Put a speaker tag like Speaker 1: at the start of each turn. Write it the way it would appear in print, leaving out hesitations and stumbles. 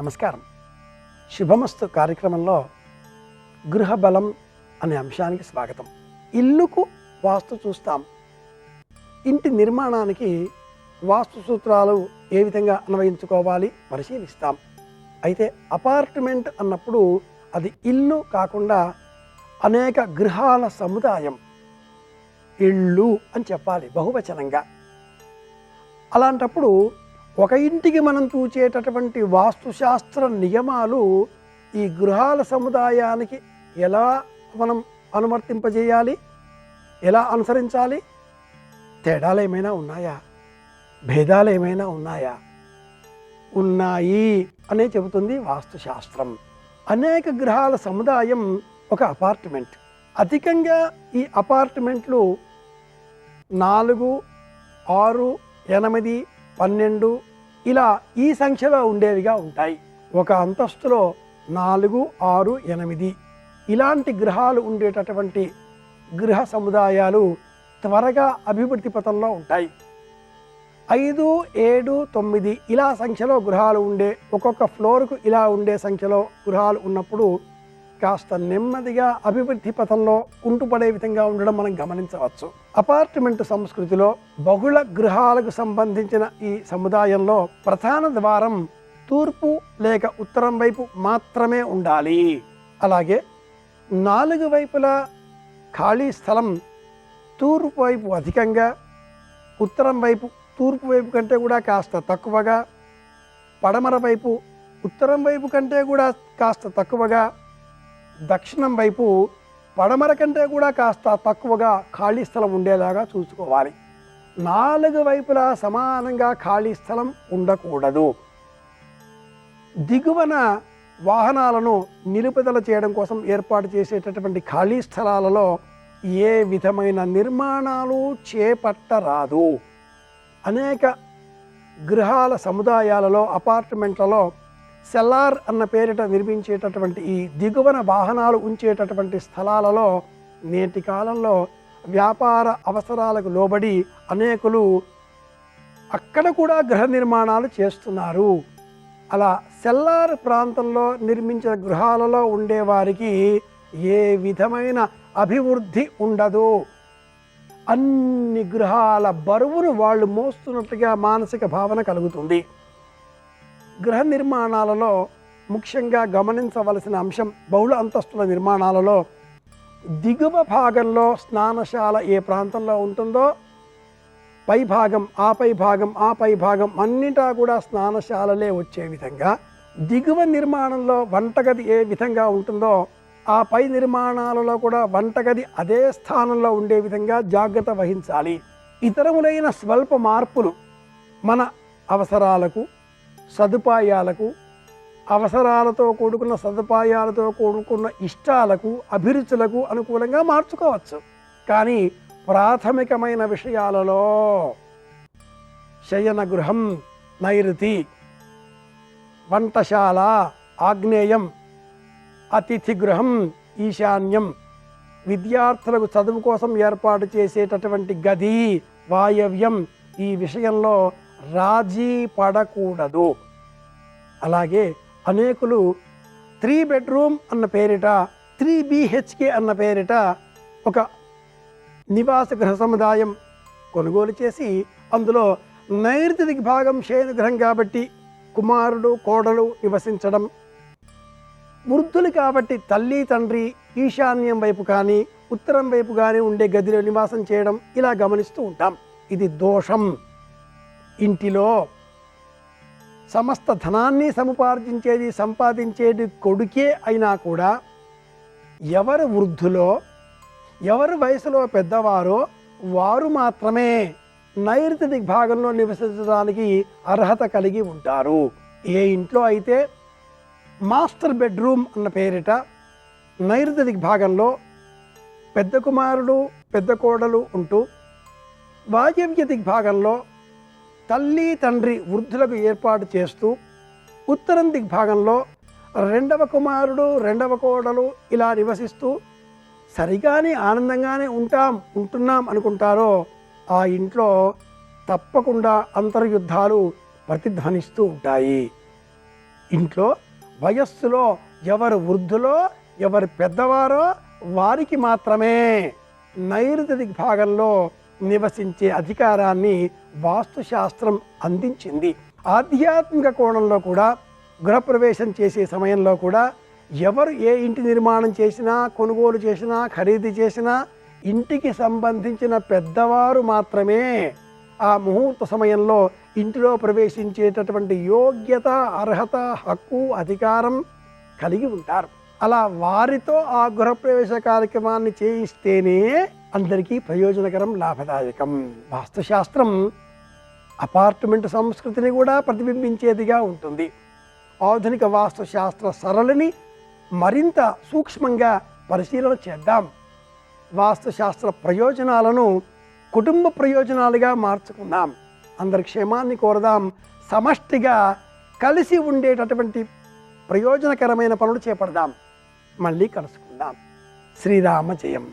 Speaker 1: నమస్కారం. శుభమస్తు కార్యక్రమంలో గృహ బలం అనే అంశానికి స్వాగతం. ఇల్లుకు వాస్తు చూస్తాం. ఇంటి నిర్మాణానికి వాస్తు సూత్రాలు ఏ విధంగా అన్వయించుకోవాలి పరిశీలిస్తాం. అయితే అపార్ట్మెంట్ అన్నప్పుడు అది ఇల్లు కాకుండా అనేక గృహాల సముదాయం, ఇళ్ళు అని చెప్పాలి బహువచనంగా. అలాంటప్పుడు ఒక ఇంటికి మనం చూచేటటువంటి వాస్తుశాస్త్ర నియమాలు ఈ గృహాల సముదాయానికి ఎలా మనం అనువర్తింపజేయాలి, ఎలా అనుసరించాలి, తేడాలు ఏమైనా ఉన్నాయా, భేదాలు ఏమైనా ఉన్నాయా? ఉన్నాయి అనే చెబుతుంది వాస్తుశాస్త్రం. అనేక గృహాల సముదాయం ఒక అపార్ట్మెంట్. అధికంగా ఈ అపార్ట్మెంట్లు 4, 6, 8, 12 ఇలా ఈ సంఖ్యలో ఉండేవిగా ఉంటాయి. ఒక అంతస్తులో 4, 6, 8 ఇలాంటి గృహాలు ఉండేటటువంటి గృహ సముదాయాలు త్వరగా అభివృద్ధి పథంలో ఉంటాయి. 5, 7, 9 ఇలా సంఖ్యలో గృహాలు ఉండే, ఒక్కొక్క ఫ్లోర్కు ఇలా ఉండే సంఖ్యలో గృహాలు ఉన్నప్పుడు కాస్త నెమ్మదిగా అభివృద్ధి పథంలో కుంటుపడే విధంగా ఉండడం మనం గమనించవచ్చు. అపార్ట్మెంట్ సంస్కృతిలో బహుళ గృహాలకు సంబంధించిన ఈ సముదాయంలో ప్రధాన ద్వారం తూర్పు లేక ఉత్తరం వైపు మాత్రమే ఉండాలి. అలాగే 4 వైపులా ఖాళీ స్థలం తూర్పు వైపు అధికంగా, ఉత్తరం వైపు తూర్పు వైపు కంటే కూడా కాస్త తక్కువగా, పడమర వైపు ఉత్తరం వైపు కంటే కూడా కాస్త తక్కువగా, దక్షిణం వైపు పడమర కంటే కూడా కాస్త తక్కువగా ఖాళీ స్థలం ఉండేలాగా చూసుకోవాలి. 4 వైపులా సమానంగా ఖాళీ స్థలం ఉండకూడదు. దిగువన వాహనాలను నిలుపుదల చేయడం కోసం ఏర్పాటు చేసేటటువంటి ఖాళీ స్థలాలలో ఏ విధమైన నిర్మాణాలు చేపట్టరాదు. అనేక గృహాల సముదాయాలలో, అపార్ట్మెంట్లలో సెల్లార్ అన్న పేరిట నిర్మించేటటువంటి ఈ దిగువన వాహనాలు ఉంచేటటువంటి స్థలాలలో నేటి కాలంలో వ్యాపార అవసరాలకు లోబడి అనేకులు అక్కడ కూడా గృహ నిర్మాణాలు చేస్తున్నారు. అలా సెల్లార్ ప్రాంతంలో నిర్మించిన గృహాలలో ఉండేవారికి ఏ విధమైన అభివృద్ధి ఉండదు. అన్ని గృహాల బరువును వాళ్ళు మోస్తున్నట్టుగా మానసిక భావన కలుగుతుంది. గృహ నిర్మాణాలలో ముఖ్యంగా గమనించవలసిన అంశం, బహుళ అంతస్తుల నిర్మాణాలలో దిగువ భాగంలో స్నానశాల ఏ ప్రాంతంలో ఉంటుందో పై భాగం, ఆ పై భాగం, ఆ పై భాగం అన్నిటా కూడా స్నానశాలలే వచ్చే విధంగా, దిగువ నిర్మాణంలో వంటగది ఏ విధంగా ఉంటుందో ఆ పై నిర్మాణాలలో కూడా వంటగది అదే స్థానంలో ఉండే విధంగా జాగ్రత్త వహించాలి. ఇతరములైన స్వల్ప మార్పులు మన అవసరాలకు, సదుపాయాలకు, అవసరాలతో కూడుకున్న సదుపాయాలతో కూడుకున్న ఇష్టాలకు, అభిరుచులకు అనుకూలంగా మార్చుకోవచ్చు. కానీ ప్రాథమికమైన విషయాలలో శయన గృహం నైరుతి, వంటశాల ఆగ్నేయం, అతిథి గృహం ఈశాన్యం, విద్యార్థులకు చదువు కోసం ఏర్పాటు చేసేటటువంటి గది వాయవ్యం, ఈ విషయంలో రాజీ పడకూడదు. అలాగే అనేకులు 3 బెడ్రూమ్ అన్న పేరిట, 3 BHK అన్న పేరిట ఒక నివాస గృహ సముదాయం కొనుగోలు చేసి అందులో నైరుతి దిగ్భాగం శయనగృహం కాబట్టి కుమారుడు కోడలు నివసించడం, వృద్ధులు కాబట్టి తల్లి తండ్రి ఈశాన్యం వైపు కానీ ఉత్తరం వైపు కానీ ఉండే గదిలో నివాసం చేయడం ఇలా గమనిస్తూ ఉంటాం. ఇది దోషం. ఇంటిలో సమస్త ధనాన్ని సంపాదించేది కొడుకే అయినా కూడా ఎవరు వృద్ధులో, ఎవరు వయసులో పెద్దవారో వారు మాత్రమే నైరుతి దిగ్భాగంలో నివసించడానికి అర్హత కలిగి ఉంటారు. ఏ ఇంట్లో అయితే మాస్టర్ బెడ్రూమ్ అన్న పేరిట నైరుతి దిగ్భాగంలో పెద్ద కుమారుడు పెద్ద కోడలు ఉంటూ, వాయవ్య దిగ్భాగంలో తల్లి తండ్రి వృద్ధులకు ఏర్పాటు చేస్తూ, ఉత్తరం దిగ్భాగంలో 2వ కుమారుడు 2వ కోడలు ఇలా నివసిస్తూ సరిగానే ఆనందంగానే ఉంటున్నాం అనుకుంటారో ఆ ఇంట్లో తప్పకుండా అంతర్యుద్ధాలు ప్రతిధ్వనిస్తూ ఉంటాయి. ఇంట్లో వయస్సులో ఎవరు వృద్ధులో ఎవరు పెద్దవారో వారికి మాత్రమే నైరుతి దిగ్భాగంలో నివసించే అధికారాన్ని వాస్తుశాస్త్రం అందించింది. ఆధ్యాత్మిక కోణంలో కూడా గృహప్రవేశం చేసే సమయంలో కూడా ఎవరు ఏ ఇంటి నిర్మాణం చేసినా, కొనుగోలు చేసినా, ఖరీదు చేసినా ఇంటికి సంబంధించిన పెద్దవారు మాత్రమే ఆ ముహూర్త సమయంలో ఇంటిలో ప్రవేశించేటటువంటి యోగ్యత, అర్హత, హక్కు, అధికారం కలిగి ఉంటారు. అలా వారితో ఆ గృహప్రవేశ కార్యక్రమాన్ని చేయిస్తేనే అందరికీ ప్రయోజనకరం, లాభదాయకం. వాస్తుశాస్త్రం అపార్ట్మెంట్ సంస్కృతిని కూడా ప్రతిబింబించేదిగా ఉంటుంది. ఆధునిక వాస్తుశాస్త్ర సరళిని మరింత సూక్ష్మంగా పరిశీలన చేద్దాం. వాస్తుశాస్త్ర ప్రయోజనాలను కుటుంబ ప్రయోజనాలుగా మార్చుకుందాం. అందరి క్షేమాన్ని కోరదాం. సమష్టిగా కలిసి ఉండేటటువంటి ప్రయోజనకరమైన పనులు చేపడదాం. మళ్ళీ కలుసుకుందాం. శ్రీరామ జయం.